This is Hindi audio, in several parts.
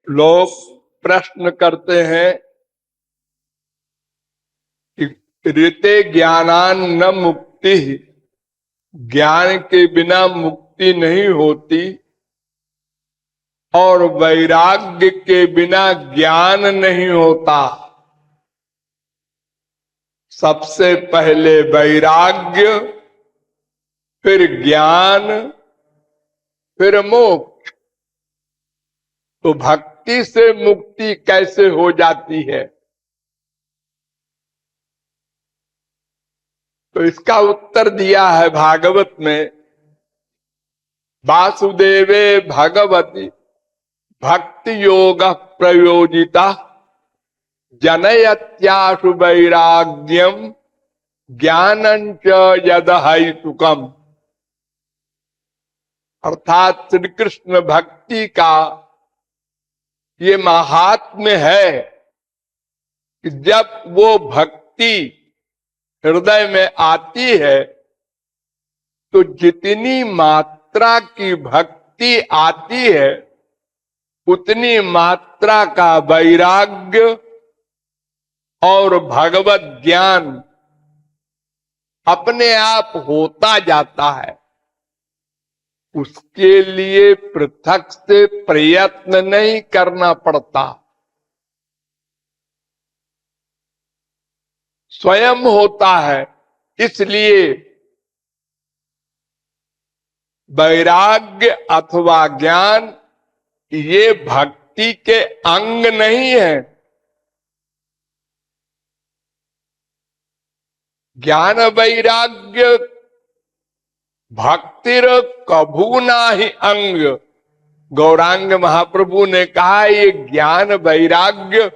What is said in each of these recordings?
लोग प्रश्न करते हैं कि ऋते ज्ञानान न मुक्ति, ज्ञान के बिना मुक्ति नहीं होती और वैराग्य के बिना ज्ञान नहीं होता। सबसे पहले वैराग्य, फिर ज्ञान, फिर मोक्ष। तो भक्ति से मुक्ति कैसे हो जाती है? तो इसका उत्तर दिया है भागवत में, वासुदेवे भगवती भक्ति योग प्रयोजिता जनयत्याशु वैराग्यम ज्ञानंच यद हेतुकम। अर्थात श्री कृष्ण भक्ति का ये महात्म्य है कि जब वो भक्ति हृदय में आती है तो जितनी मात्रा की भक्ति आती है उतनी मात्रा का वैराग्य और भगवत ज्ञान अपने आप होता जाता है। उसके लिए पृथक से प्रयत्न नहीं करना पड़ता, स्वयं होता है। इसलिए वैराग्य अथवा ज्ञान ये भक्ति के अंग नहीं है। ज्ञान वैराग्य भक्तिर कभू नाही अंग। गौरांग महाप्रभु ने कहा ये ज्ञान वैराग्य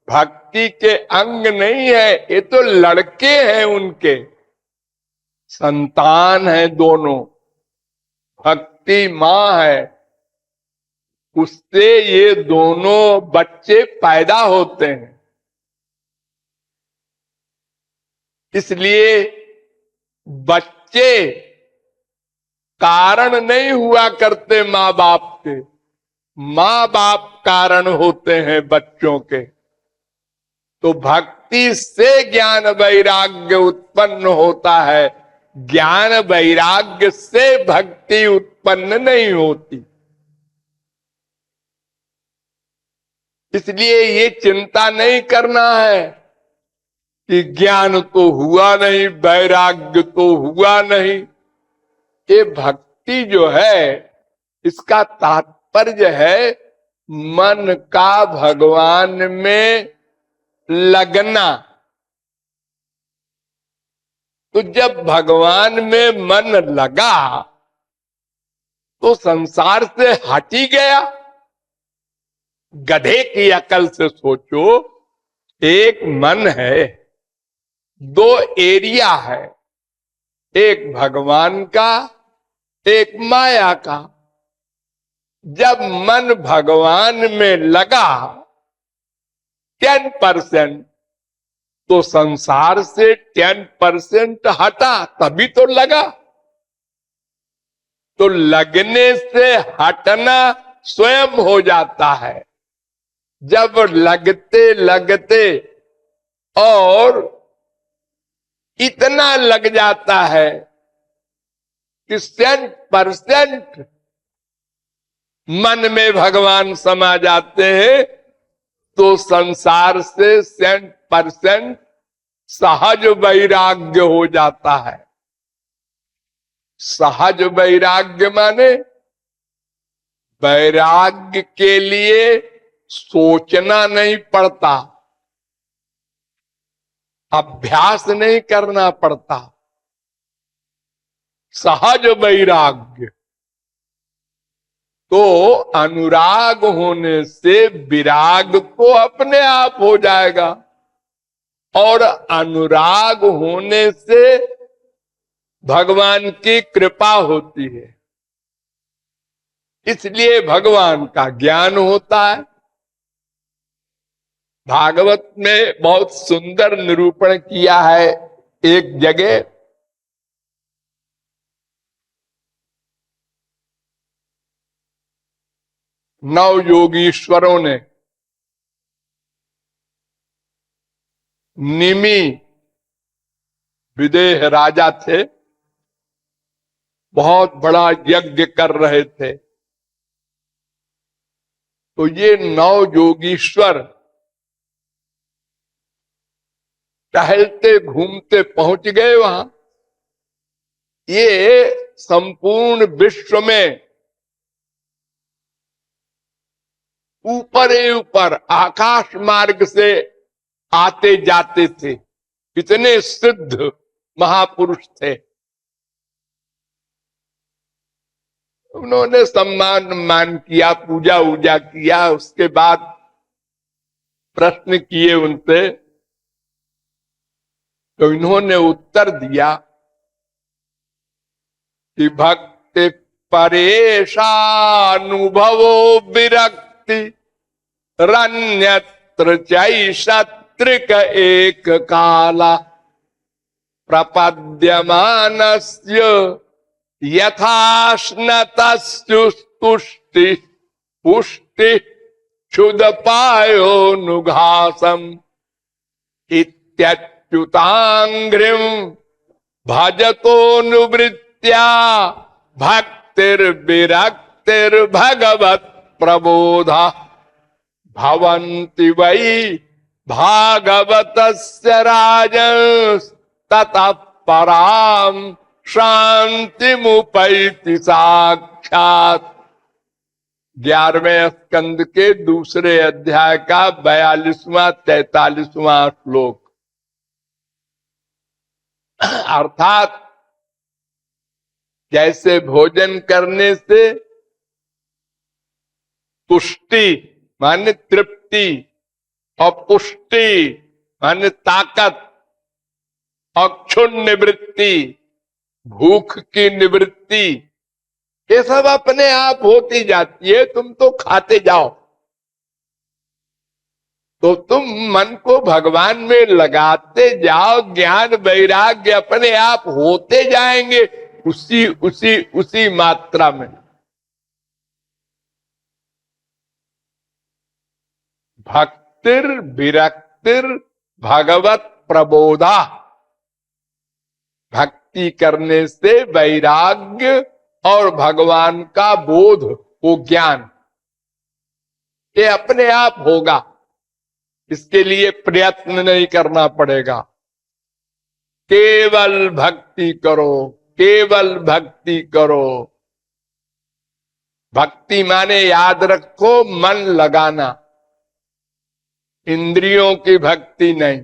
भक्ति के अंग नहीं है, ये तो लड़के हैं उनके, संतान है दोनों। भक्ति मां है, उससे ये दोनों बच्चे पैदा होते हैं। इसलिए बच्चे कारण नहीं हुआ करते माँ बाप के, माँ बाप कारण होते हैं बच्चों के। तो भक्ति से ज्ञान वैराग्य उत्पन्न होता है, ज्ञान वैराग्य से भक्ति उत्पन्न नहीं होती। इसलिए ये चिंता नहीं करना है कि ज्ञान तो हुआ नहीं, वैराग्य तो हुआ नहीं। ये भक्ति जो है इसका तात्पर्य है मन का भगवान में लगना। तो जब भगवान में मन लगा तो संसार से हट ही गया। गधे की अकल से सोचो, एक मन है, दो एरिया है, एक भगवान का, एक माया का। जब मन भगवान में लगा 10%, तो संसार से 10% हटा, तभी तो लगा। तो लगने से हटना स्वयं हो जाता है। जब लगते लगते और इतना लग जाता है कि 100% मन में भगवान समा जाते हैं, तो संसार से 100% सहज वैराग्य हो जाता है। सहज वैराग्य माने वैराग्य के लिए सोचना नहीं पड़ता, अभ्यास नहीं करना पड़ता। सहज वैराग्य। तो अनुराग होने से विराग तो अपने आप हो जाएगा, और अनुराग होने से भगवान की कृपा होती है। इसलिए भगवान का ज्ञान होता है। भागवत में बहुत सुंदर निरूपण किया है एक जगह। नव योगीश्वरों ने निमि विदेह राजा थे, बहुत बड़ा यज्ञ कर रहे थे। तो ये नव योगीश्वर टहलते घूमते पहुंच गए वहां। ये संपूर्ण विश्व में ऊपर ही ऊपर आकाश मार्ग से आते जाते थे, इतने सिद्ध महापुरुष थे। उन्होंने सम्मान किया, पूजा वूजा किया। उसके बाद प्रश्न किए उनसे, तो इन्होंने उत्तर दिया कि भक्ति परेशानुभवो विरक्ति रन्यत्र चैषत्रिक एक काला प्रपद्यमानस्य यथाश्नतस्तुष्टि पुष्टि क्षुदपायोनुघासम इत्यच्युतांघ्रिम भजतोनुवृत्त्या भक्तिर्विरक्तिर्भगवत प्रबोधा भवन्ति वै भागवतस्य राजस्ततः पराम शांतिमुपैति साक्षात्। 11वें स्कंद के दूसरे अध्याय का 42वां 43वां श्लोक। अर्थात जैसे भोजन करने से तुष्टि माने तृप्ति और पुष्टि माने ताकत और क्षुण निवृत्ति भूख की निवृत्ति, ये सब अपने आप होती जाती है। तुम तो खाते जाओ, तो तुम मन को भगवान में लगाते जाओ, ज्ञान वैराग्य अपने आप होते जाएंगे उसी उसी उसी मात्रा में। भक्तिर विरक्तिर भगवत प्रबोधा, भक्ति करने से वैराग्य और भगवान का बोध, वो ज्ञान, ये अपने आप होगा। इसके लिए प्रयत्न नहीं करना पड़ेगा। केवल भक्ति करो, केवल भक्ति करो। भक्ति माने याद रखो मन लगाना, इंद्रियों की भक्ति नहीं।